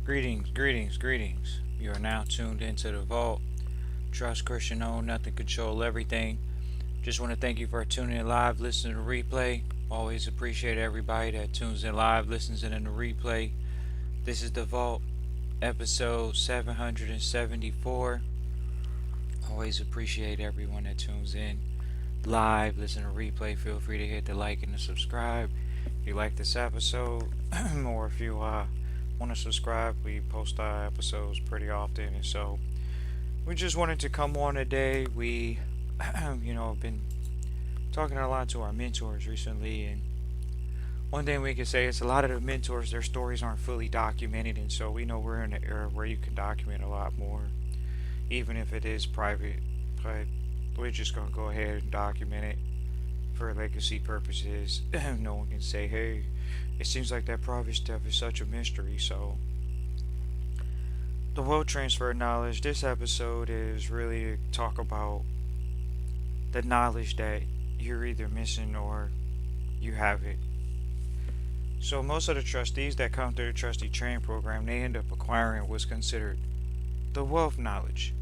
Greetings, greetings, greetings. You are now tuned into the vault. Trust Christian own, nothing control everything. Just want to thank you for tuning in live, listening to the replay. Always appreciate everybody that tunes in live, listens in the replay. This is the vault, episode 774. Always appreciate everyone that tunes in live, listen to replay. Feel free to hit the like and the subscribe if you like this episode, or if you want to subscribe. We post our episodes pretty often, and so we just wanted to come on today. We, have been talking a lot to our mentors recently, and one thing we can say is a lot of the mentors, their stories aren't fully documented, and so we know we're in an era where you can document a lot more, even if it is private. But we're just gonna go ahead and document it for legacy purposes. No one can say, "Hey, it seems like that private stuff is such a mystery." So the wealth transfer knowledge. This episode is really to talk about the knowledge that you're either missing or you have it. So most of the trustees that come through the trustee training program, they end up acquiring what's considered the wealth knowledge,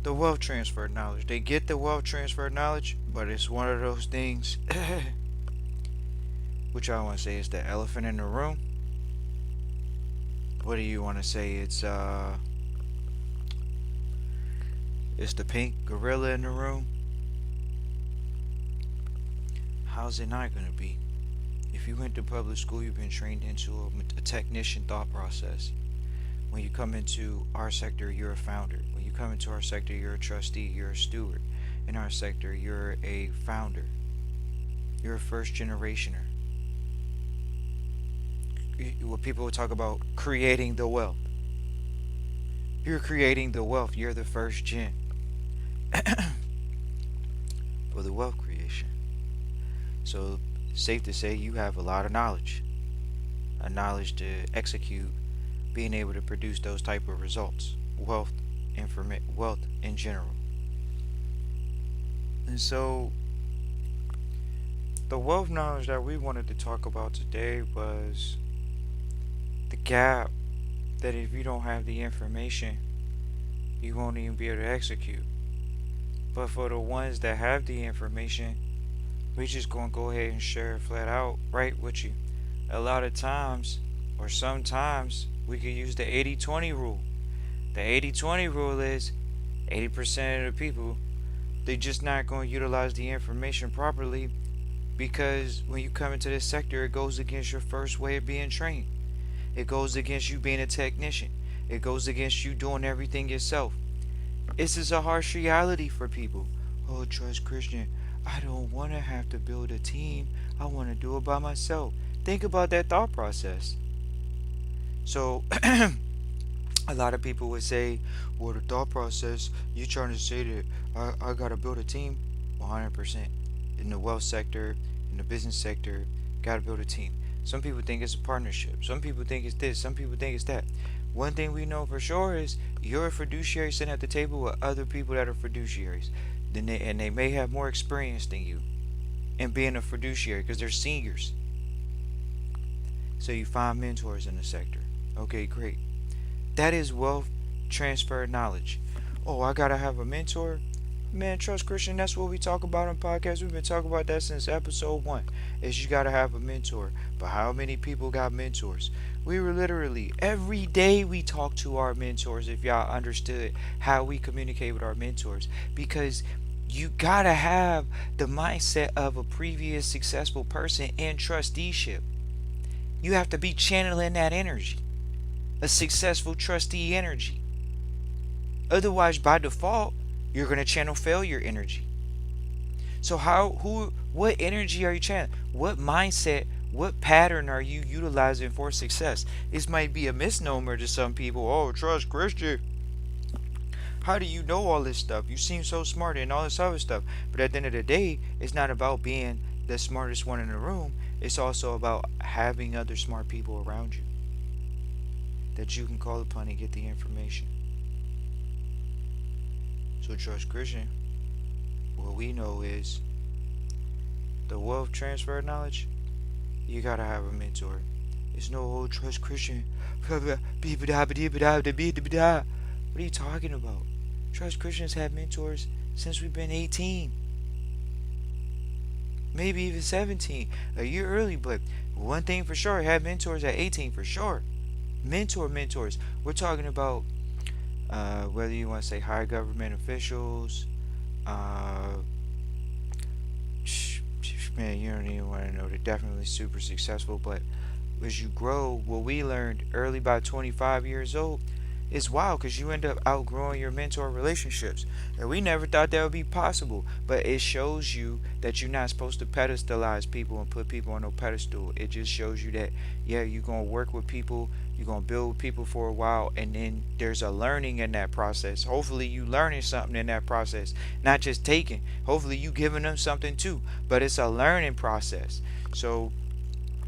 the wealth transfer knowledge. They get the wealth transfer knowledge, but it's one of those things, which I want to say is the elephant in the room. What do you want to say? It's the pink gorilla in the room. How's it not gonna be? If you went to public school, you've been trained into a technician thought process. When you come into our sector, you're a founder. When you come into our sector, you're a trustee, you're a steward. In our sector, you're a founder. You're a first generationer. What people would talk about creating the wealth. You're creating the wealth. You're the first gen for the wealth creation. So safe to say you have a lot of knowledge. A knowledge to execute, being able to produce those type of results. Wealth in general. And so the wealth knowledge that we wanted to talk about today was the gap that if you don't have the information, you won't even be able to execute. But for the ones that have the information, we just gonna go ahead and share it flat out right with you. A lot of times, or sometimes, we could use the 80-20 rule. The 80-20 rule is 80% of the people, they just not going to utilize the information properly, because when you come into this sector, it goes against your first way of being trained. It goes against you being a technician. It goes against you doing everything yourself. This is a harsh reality for people. Oh, Trust Christian, I don't want to have to build a team. I want to do it by myself. Think about that thought process. So, a lot of people would say, well, the thought process, you're trying to say that I got to build a team? 100%. In the wealth sector, in the business sector, got to build a team. Some people think it's a partnership. Some people think it's this. Some people think it's that. One thing we know for sure is you're a fiduciary sitting at the table with other people that are fiduciaries. And they may have more experience than you in being a fiduciary because they're seniors. So you find mentors in the sector. Okay, great. That is wealth transfer knowledge. Oh, I gotta have a mentor. Man, Trust Christian, that's what we talk about on podcasts. We've been talking about that since episode 1. Is you gotta have a mentor. But how many people got mentors? We were literally every day we talk to our mentors, if y'all understood how we communicate with our mentors. Because you gotta have the mindset of a previous successful person in trusteeship. You have to be channeling that energy. A successful trustee energy. Otherwise, by default, you're going to channel failure energy. So what energy are you channeling? What mindset, what pattern are you utilizing for success? This might be a misnomer to some people. Oh, Trust Christian, how do you know all this stuff? You seem so smart and all this other stuff. But at the end of the day, it's not about being the smartest one in the room. It's also about having other smart people around you that you can call upon and get the information. So Trust Christian, what we know is the wealth transfer knowledge, you gotta have a mentor. There's no old trust Christian. What are you talking about? Trust Christians have mentors since we've been 18, maybe even 17, a year early. But one thing for sure, have mentors at 18 for sure. Mentors. We're talking about whether you want to say high government officials, uh, man, you don't even want to know. They're definitely super successful. But as you grow, what we learned early by 25 years old is wild because you end up outgrowing your mentor relationships. And we never thought that would be possible. But it shows you that you're not supposed to pedestalize people and put people on no pedestal. It just shows you that, yeah, you're going to work with people, you're going to build with people for a while, and then there's a learning in that process. Hopefully, you learning something in that process, not just taking. Hopefully, you giving them something too. But it's a learning process. So,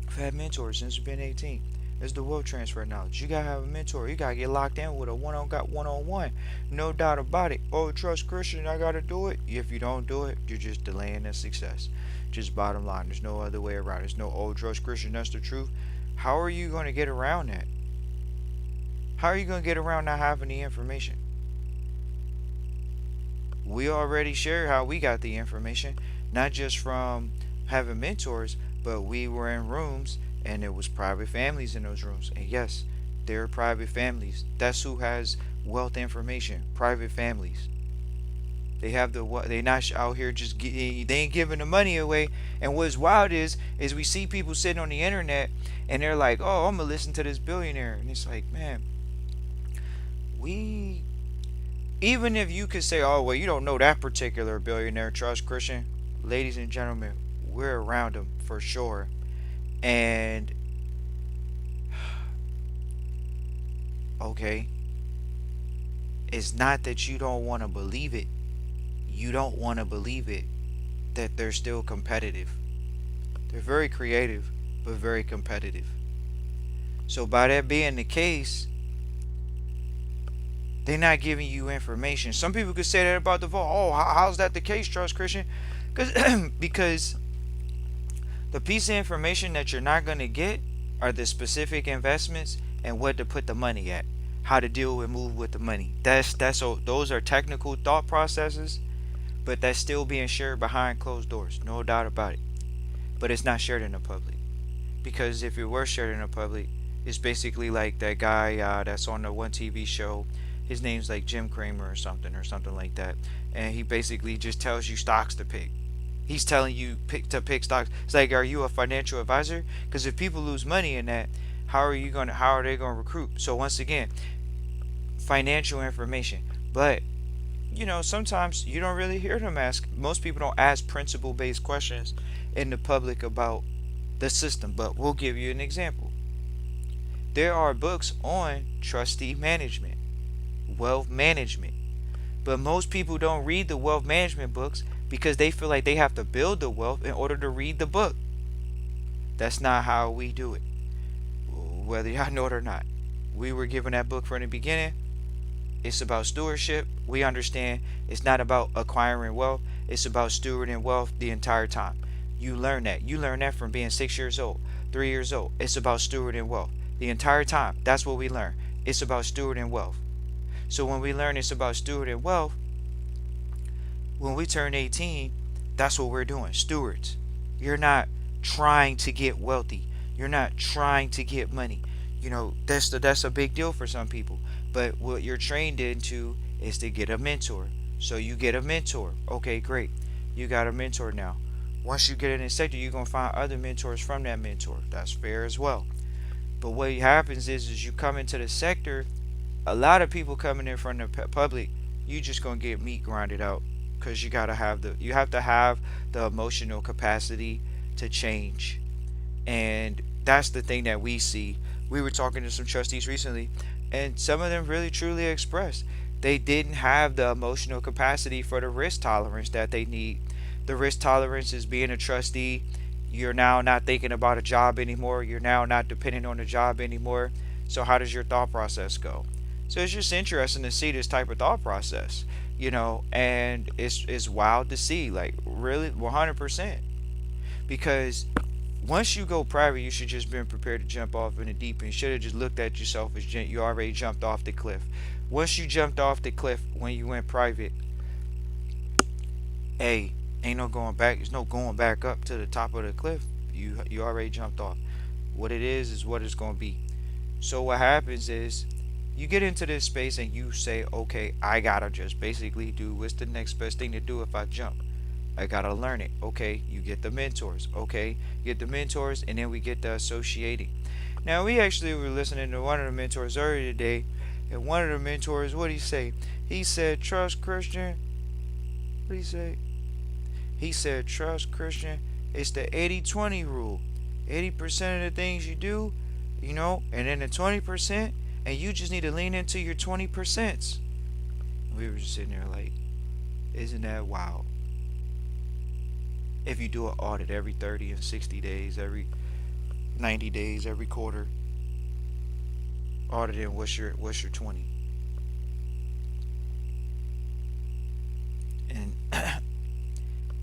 I've had mentors since I've been 18. It's the wealth transfer knowledge. You gotta have a mentor. You gotta get locked in with a one-on-one. No doubt about it. Oh, trust Christian, I gotta do it. If you don't do it, you're just delaying the success. Just bottom line. There's no other way around. There's no oh trust Christian, that's the truth. How are you gonna get around that? How are you gonna get around not having the information? We already shared how we got the information, not just from having mentors, but we were in rooms and it was private families in those rooms. And yes, there are private families. That's who has wealth information. Private families. They have the what? They not out here just they ain't giving the money away. And what's wild is we see people sitting on the internet and they're like, oh, I'm gonna listen to this billionaire, and it's like, man, we even if you could say, oh, well, you don't know that particular billionaire, trust Christian, ladies and gentlemen, we're around them for sure. And okay, it's not that you don't want to believe it. You don't want to believe it that they're still competitive. They're very creative, but very competitive. So by that being the case, they're not giving you information. Some people could say that about the vault. Oh, how's that the case, trust Christian? Because the piece of information that you're not going to get are the specific investments and what to put the money at, how to deal and move with the money. That's so those are technical thought processes, but that's still being shared behind closed doors, no doubt about it. But it's not shared in the public, because if it were shared in the public, it's basically like that guy that's on the one TV show. His name's like Jim Cramer or something like that, and he basically just tells you stocks to pick. He's telling you pick stocks. It's like, are you a financial advisor? Because if people lose money in that, how are they gonna recruit? So once again, financial information. But sometimes you don't really hear them ask. Most people don't ask principle based questions in the public about the system. But we'll give you an example. There are books on trustee management, wealth management. But most people don't read the wealth management books because they feel like they have to build the wealth in order to read the book. That's not how we do it, whether y'all know it or not. We were given that book from the beginning. It's about stewardship. We understand it's not about acquiring wealth, it's about stewarding wealth the entire time. You learn that. You learn that from being 6 years old, 3 years old. It's about stewarding wealth the entire time. That's what we learn. It's about stewarding wealth. So when we learn it's about stewarding wealth, when we turn 18, that's what we're doing. Stewards. You're not trying to get wealthy. You're not trying to get money. That's a big deal for some people. But what you're trained into is to get a mentor. So you get a mentor. Okay, great. You got a mentor now. Once you get in the sector, you're gonna find other mentors from that mentor. That's fair as well. But what happens is you come into the sector, a lot of people coming in from the public, you just gonna get meat grinded out, because you have to have the emotional capacity to change. And that's the thing that we see. We were talking to some trustees recently, and some of them really truly expressed they didn't have the emotional capacity for the risk tolerance that they need. The risk tolerance is being a trustee. You're now not thinking about a job anymore. You're now not dependent on a job anymore. So how does your thought process go? So it's just interesting to see this type of thought process, and it's wild to see, like, really 100%, because Once you go private, you should just been prepared to jump off in the deep end. Should have just looked at yourself as you already jumped off the cliff. Once you jumped off the cliff when you went private, hey, ain't no going back. There's no going back up to the top of the cliff. You already jumped off. What it is what it's going to be. So what happens is you get into this space and you say, okay, I gotta just basically do what's the next best thing to do if I jump. I gotta learn it. Okay, you get the mentors. Okay, you get the mentors, and then we get the associating. Now we actually were listening to one of the mentors earlier today, and one of the mentors, what did he say? He said, "Trust Christian." What did he say? He said, "Trust Christian. It's the 80-20 rule. 80% of the things you do, and then the 20%, and you just need to lean into your 20%." We were just sitting there like, isn't that wild? If you do an audit every 30 and 60 days, every 90 days, every quarter, auditing what's your 20? And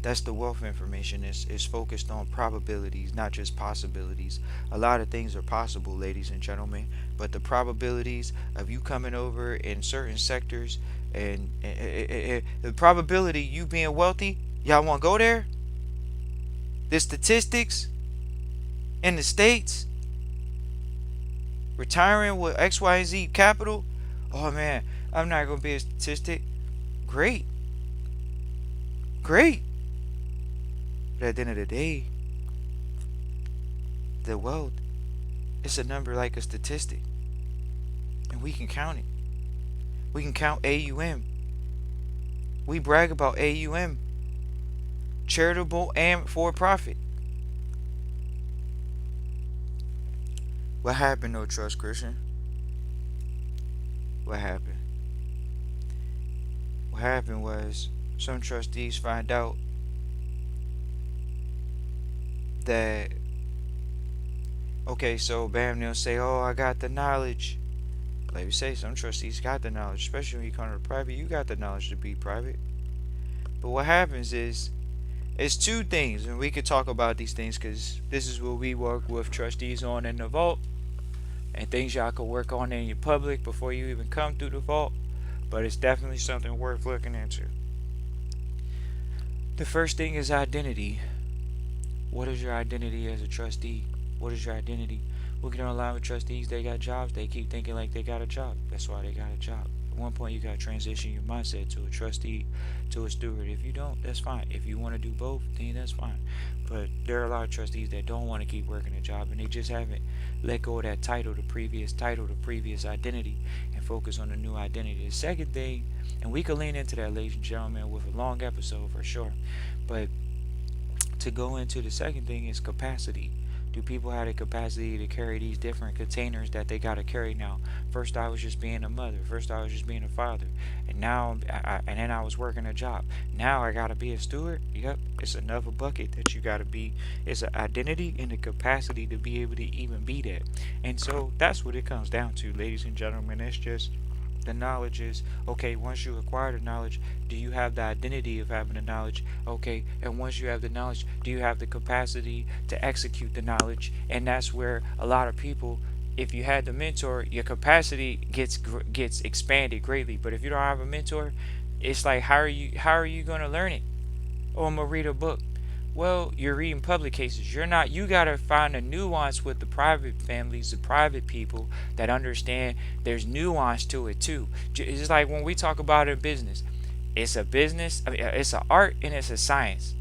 that's the wealth information is focused on probabilities, not just possibilities. A lot of things are possible, ladies and gentlemen, but the probabilities of you coming over in certain sectors and the probability you being wealthy, y'all want to go there? The statistics in the states, retiring with X, Y, and Z capital. Oh man, I'm not gonna be a statistic. Great, great. But at the end of the day, the wealth is a number like a statistic, and we can count it. We can count AUM. We brag about AUM, charitable and for profit. What happened, no trust, Christian? What happened? What happened was some trustees find out that, okay, so bam, they'll say, "Oh, I got the knowledge." Like we say, some trustees got the knowledge, especially when you come to private. You got the knowledge to be private. But what happens is, it's two things, and we could talk about these things because this is what we work with trustees on in the vault, and things y'all could work on in your public before you even come through the vault. But it's definitely something worth looking into. The first thing is identity. What is your identity as a trustee? What is your identity? We can allow trustees, they got jobs, they keep thinking like they got a job. That's why they got a job. At one point, you got to transition your mindset to a trustee, to a steward. If you don't, that's fine. If you want to do both, then that's fine. But there are a lot of trustees that don't want to keep working a job, and they just haven't let go of that title, the previous identity, and focus on the new identity. The second thing, and we could lean into that, ladies and gentlemen, with a long episode for sure. But to go into the second thing is capacity. Do people have the capacity to carry these different containers that they got to carry now? First, I was just being a mother. First, I was just being a father, and now, and then I was working a job. Now I got to be a steward. Yep, it's another bucket that you got to be. It's an identity and the capacity to be able to even be that. And so that's what it comes down to, ladies and gentlemen. It's just the knowledge is okay. Once you acquire the knowledge, do you have the identity of having the knowledge? Okay, and once you have the knowledge, do you have the capacity to execute the knowledge? And that's where a lot of people, if you had the mentor, your capacity gets expanded greatly. But if you don't have a mentor, it's like how are you going to learn it? Oh, I'm gonna read a book. Well, you're reading public cases. You're not. You gotta find a nuance with the private families, the private people that understand. There's nuance to it too. It's like when we talk about a business. It's a business. I mean, it's an art and it's a science.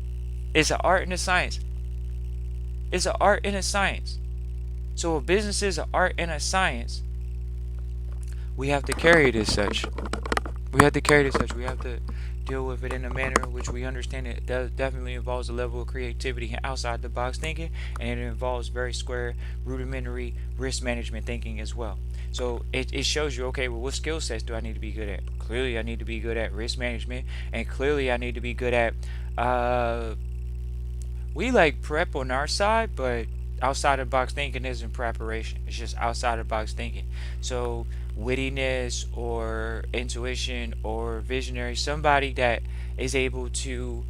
It's an art and a science. It's an art and a science. So a business is an art and a science. We have to carry it as such. We have to carry it as such. We have to deal with it in a manner in which we understand it definitely involves a level of creativity and outside the box thinking, and it involves very square, rudimentary risk management thinking as well. So it shows you, okay, well, what skill sets do I need to be good at? Clearly, I need to be good at risk management, and clearly, I need to be good at, we like prep on our side, but outside of the box thinking isn't preparation. It's just outside of the box thinking. So wittiness or intuition or visionary, somebody that is able to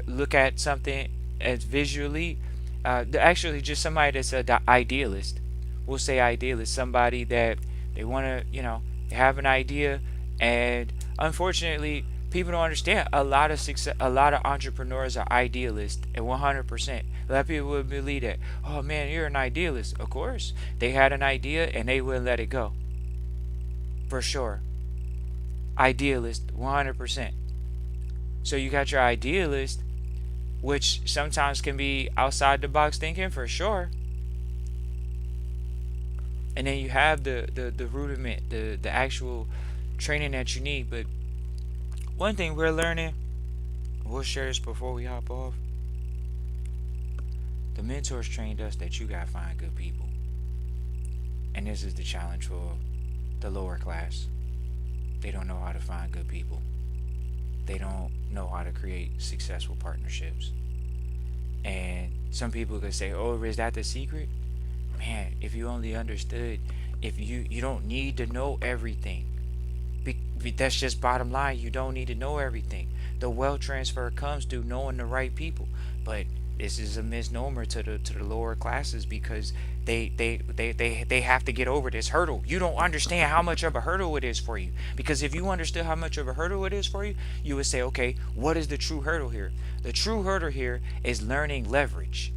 look at something as visually Actually, just somebody that's a idealist. We'll say idealist, somebody that they want to, they have an idea, and unfortunately, people don't understand. A lot of success, a lot of entrepreneurs are idealists, and 100%. A lot of people would believe that. Oh man, you're an idealist. Of course, they had an idea and they wouldn't let it go. For sure, idealist, 100%. So you got your idealist, which sometimes can be outside the box thinking, for sure. And then you have the rudiment, the actual training that you need. But one thing we're learning, we'll share this before we hop off. The mentors trained us that you gotta find good people. And this is the challenge for the lower class. They don't know how to find good people. They don't know how to create successful partnerships. And some people could say, oh, is that the secret? Man, if you only understood, if you don't need to know everything. That's just bottom line. You don't need to know everything. The wealth transfer comes through knowing the right people. But this is a misnomer to the lower classes because they have to get over this hurdle. You don't understand how much of a hurdle it is for you. Because if you understood how much of a hurdle it is for you, you would say, okay, what is the true hurdle here? The true hurdle here is learning leverage.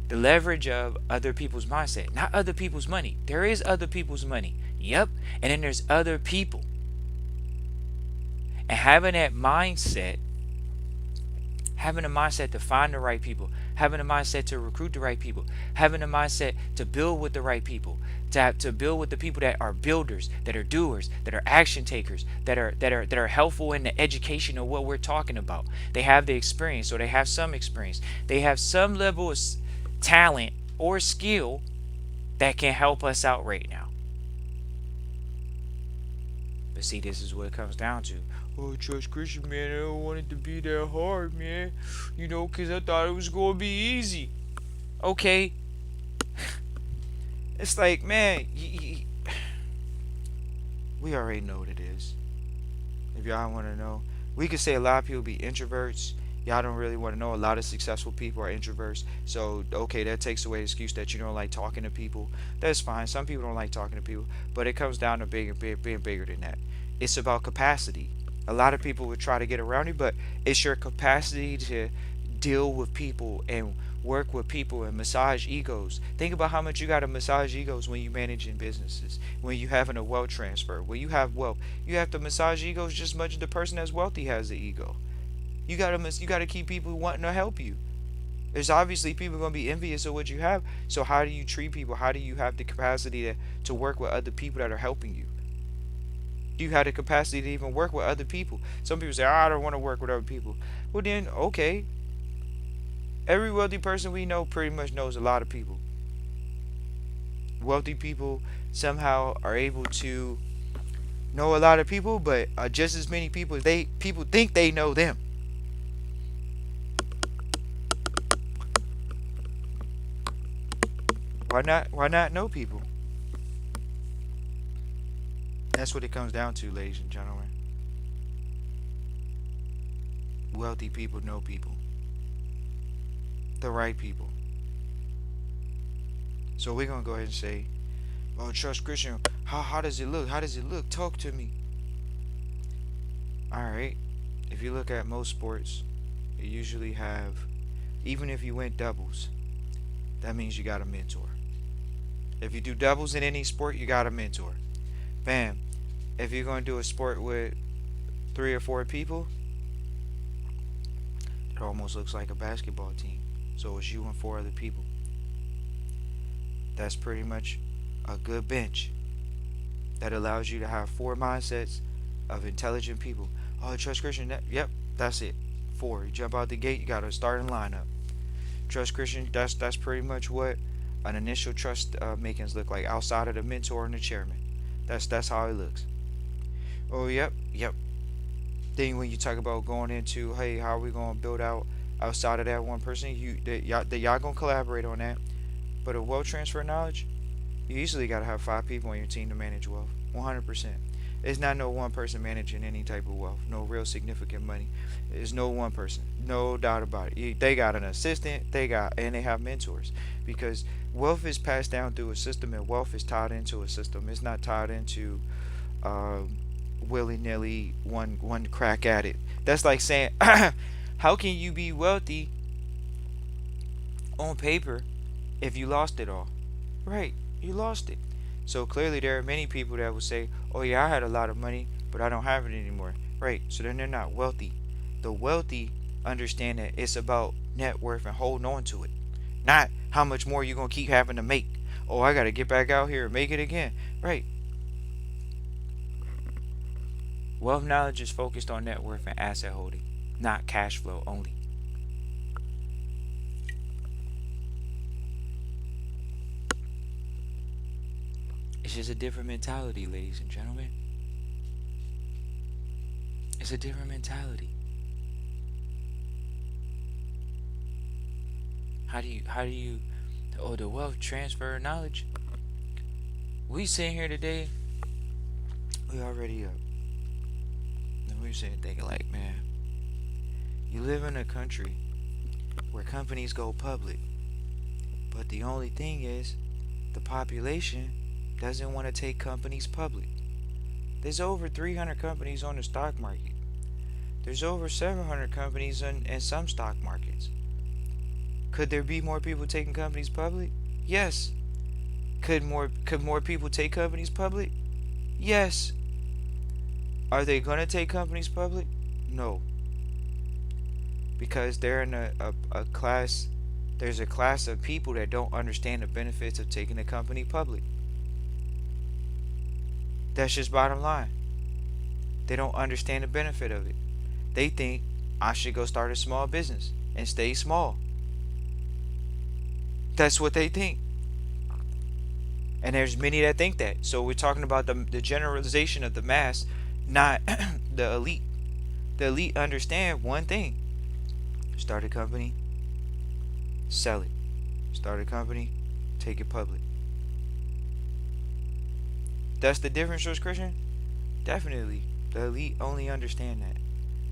The leverage of other people's mindset, not other people's money. There is other people's money. Yep. And then there's other people. And having a mindset to find the right people, having a mindset to recruit the right people, having a mindset to build with the right people, to build with the people that are builders, that are doers, that are action takers, that are helpful in the education of what we're talking about. They have the experience, or they have some experience. They have some level of talent or skill that can help us out right now. But see, this is what it comes down to. Oh, Trust Christian, man, I don't want it to be that hard, man. Because I thought it was going to be easy. Okay. It's like, man, we already know what it is. If y'all want to know, we could say a lot of people be introverts. Y'all don't really want to know. A lot of successful people are introverts. So, okay, that takes away the excuse that you don't like talking to people. That's fine. Some people don't like talking to people. But it comes down to being bigger than that. It's about capacity. A lot of people would try to get around you, but it's your capacity to deal with people and work with people and massage egos. Think about how much you got to massage egos when you managing businesses, when you having a wealth transfer. When you have wealth, you have to massage egos just as much as the person that's wealthy has the ego. You gotta keep people wanting to help you. There's obviously people gonna be envious of what you have. So how do you treat people? How do you have the capacity to work with other people that are helping you? Do you have the capacity to even work with other people? Some people say, I don't want to work with other people. Well then, okay. Every wealthy person we know pretty much knows a lot of people. Wealthy people somehow are able to know a lot of people, but just as many people people think they know them. Why not know people? That's what it comes down to, ladies and gentlemen. Wealthy people know people. The right people. So we're gonna go ahead and say, oh, Trust Christian, how does it look? How does it look? Talk to me. Alright. If you look at most sports, you usually have, even if you went doubles, that means you got a mentor. If you do doubles in any sport, you got a mentor. Bam. If you're going to do a sport with 3 or 4 people, it almost looks like a basketball team. So it's you and 4 other people. That's pretty much a good bench that allows you to have 4 mindsets of intelligent people. Oh, Trust Christian, yep, that's it. 4. You jump out the gate, you got a starting lineup. Trust Christian, that's pretty much what an initial trust makings look like outside of the mentor and the chairman. That's how it looks. Oh, yep. Then when you talk about going into, hey, how are we gonna build out outside of that one person? Y'all gonna collaborate on that. But a wealth transfer knowledge, you easily gotta have 5 people on your team to manage wealth. 100%. It's not no one person managing any type of wealth, no real significant money. It's no one person, no doubt about it. They got an assistant, and they have mentors, because wealth is passed down through a system, and wealth is tied into a system. It's not tied into um, willy nilly one crack at it. That's like saying, how can you be wealthy on paper if you lost it all? Right, you lost it. So clearly, there are many people that will say, "Oh yeah, I had a lot of money, but I don't have it anymore." Right. So then they're not wealthy. The wealthy understand that it's about net worth and holding on to it, not how much more you're gonna keep having to make. Oh, I gotta get back out here and make it again. Right. Wealth knowledge is focused on net worth and asset holding, not cash flow only. It's just a different mentality, ladies and gentlemen. It's a different mentality. How do you oh, the wealth transfer of knowledge? We sitting here today, we already up. And we sitting thinking like, man, you live in a country where companies go public, but the only thing is the population doesn't want to take companies public. There's over 300 companies on the stock market. There's over 700 companies in some stock markets. Could there be more people taking companies public? Yes. Could more people take companies public? Yes. Are they gonna take companies public? No. Because they're in a class, there's a class of people that don't understand the benefits of taking a company public. That's just bottom line. They don't understand the benefit of it. They think I should go start a small business and stay small. That's what they think. And there's many that think that. So we're talking about the generalization of the mass, not the elite. The elite understand one thing: start a company, sell it. Start a company, take it public. That's the difference, Church Christian? Definitely. The elite only understand that.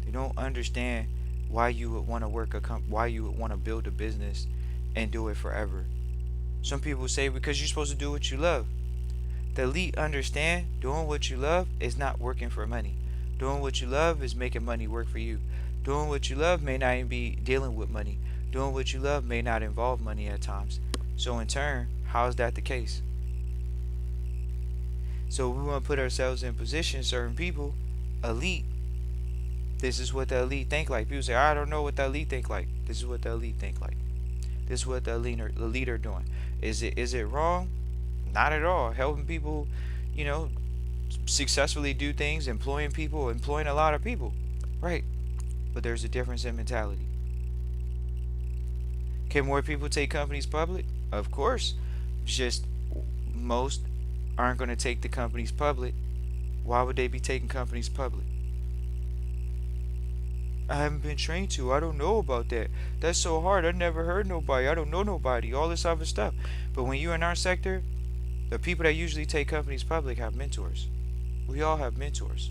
They don't understand why you would want to why you would want to build a business and do it forever. Some people say because you're supposed to do what you love. The elite understand doing what you love is not working for money. Doing what you love is making money work for you. Doing what you love may not even be dealing with money. Doing what you love may not involve money at times. So in turn, how is that the case? So we want to put ourselves in position, certain people, elite. This is what the elite think like. People say, I don't know what the elite think like. This is what the elite think like. This is what the elite are doing. Is it wrong? Not at all. Helping people, you know, successfully do things, employing people, employing a lot of people. Right. But there's a difference in mentality. Can more people take companies public? Of course. Just most aren't going to take the companies public. Why would they be taking companies public? I haven't been trained to. I don't know about that. That's so hard. I never heard nobody. I don't know nobody. All this other stuff. But when you're in our sector, the people that usually take companies public have mentors. We all have mentors.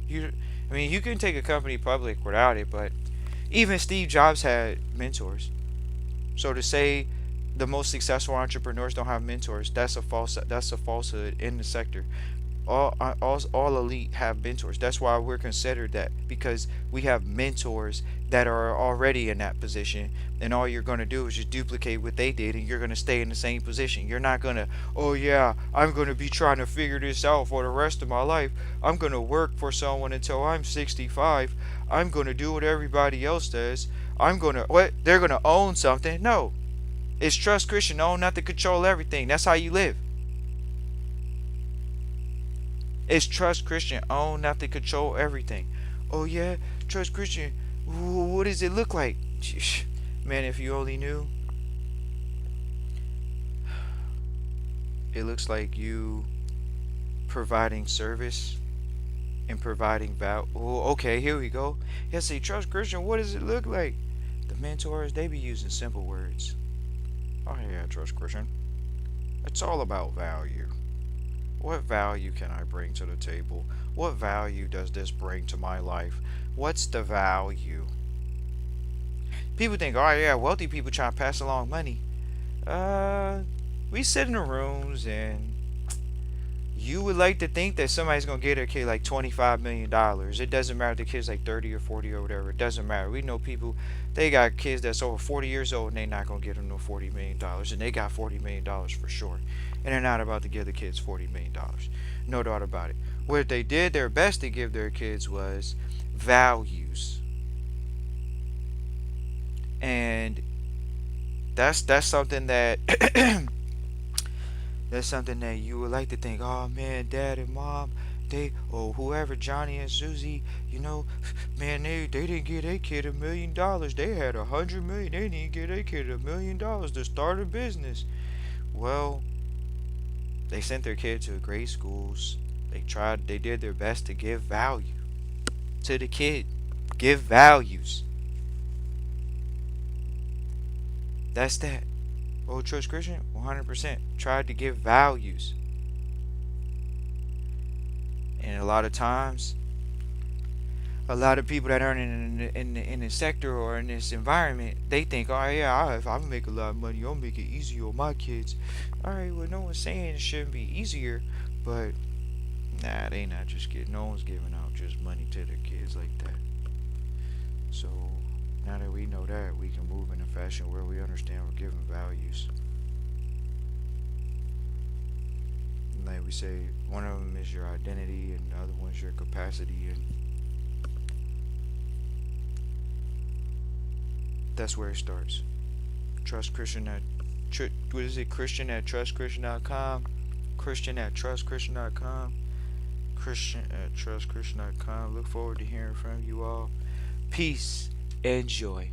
You can take a company public without it, but even Steve Jobs had mentors. So to say the most successful entrepreneurs don't have mentors, that's a falsehood in the sector. All elite have mentors. That's why we're considered that, because we have mentors that are already in that position, and all you're going to do is just duplicate what they did, and you're going to stay in the same position. You're not going to, oh yeah, I'm going to be trying to figure this out for the rest of my life. I'm going to work for someone until I'm 65. I'm going to do what everybody else does. They're going to own something. No, it's trust Christian, own not to control everything. That's how you live. It's trust Christian, own not to control everything. Oh yeah, trust Christian. What does it look like? Man, if you only knew. It looks like you providing service and providing value. Oh, okay, here we go. Yeah, say trust Christian. What does it look like? The mentors, they be using simple words. Oh yeah, trust Christian. It's all about value. What value can I bring to the table? What value does this bring to my life? What's the value? People think, oh yeah, wealthy people trying to pass along money. Uh, we sit in the rooms and you would like to think that somebody's gonna get their kid like $25 million. It doesn't matter if the kid's like 30 or 40 or whatever. It doesn't matter. We know people, they got kids that's over 40 years old and they not gonna get them no $40 million, and they got $40 million for sure, and they're not about to give the kids $40 million. No doubt about it. What they did their best to give their kids was values, and that's something that that's something that you would like to think, oh man, dad and mom, they, or whoever, Johnny and Susie, you know, man, they didn't get a kid $1 million. They had 100 million. They didn't get a kid $1 million to start a business. Well, they sent their kid to great schools. They did their best to give value to the kid. Give values. That's that. Old Church Christian, 100% tried to give values. And a lot of times, a lot of people that aren't in the sector or in this environment, they think, oh yeah, if I make a lot of money, I'll make it easier on my kids. All right, well, no one's saying it shouldn't be easier, but nah, they not just getting. No one's giving out just money to their kids like that. So now that we know that, we can move in a fashion where we understand we're giving values. And like we say, one of them is your identity, and the other one's your capacity, and that's where it starts. Trust Christian at what is it? Christian at trustchristian.com. Christian at trustchristian.com. Christian at trustchristian.com. Look forward to hearing from you all. Peace and joy.